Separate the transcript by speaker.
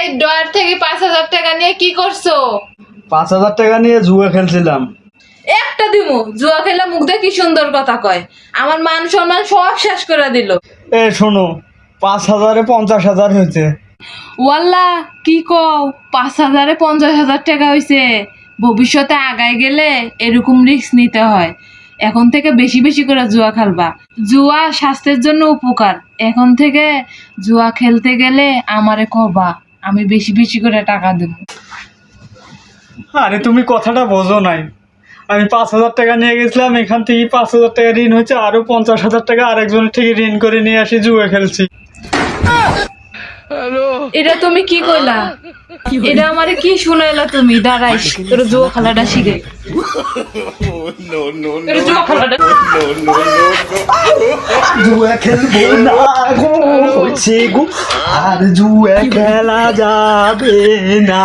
Speaker 1: এই ডয়ার থেকে 5,000 টাকা নিয়ে কি করছো?
Speaker 2: 5,000 টাকা নিয়ে জুয়া খেলছিলাম।
Speaker 1: একটা দিমু জুয়া খেলা মুখ দিয়ে কি সুন্দর কথা কয়, আমার মান সম্মান সব শেষ করে দিল।
Speaker 2: এ শোনো, 5,000-এ 50,000 হয়েছে।
Speaker 1: ওয়াল্লা কি কও, 5,000-এ 50,000 টাকা হইছে। ভবিষ্যতে আগায় গেলে এরকম রিস্ক নিতে হয়। এখন থেকে বেশি বেশি করে জুয়া খেলবা। জুয়া স্বাস্থ্যের জন্য উপকার। এখন থেকে জুয়া খেলতে গেলে আমারে কবা, আমি বেশি বেশি করে টাকা দেব।
Speaker 2: আরে তুমি কথাটা বোঝো নাই। আমি 5,000 টাকা নিয়ে গেছিলাম, এখান থেকে 5,000 টাকা ঋণ হয়েছে, আরো 50,000 টাকা আরেকজনের থেকে ঋণ করে নিয়ে আসি জুয়া খেলছি।
Speaker 1: এটা তুমি কি কইলা? এটা আমারে কি শুনাইলা তুমি? দাঁড়াইস, তোর জুয়া খেলাটা শিখে। তোর জুয়া খেলাটা
Speaker 2: জুয়া খেলবো না গো, হচ্ছে গো, আর জুয়া খেলা যাবে না।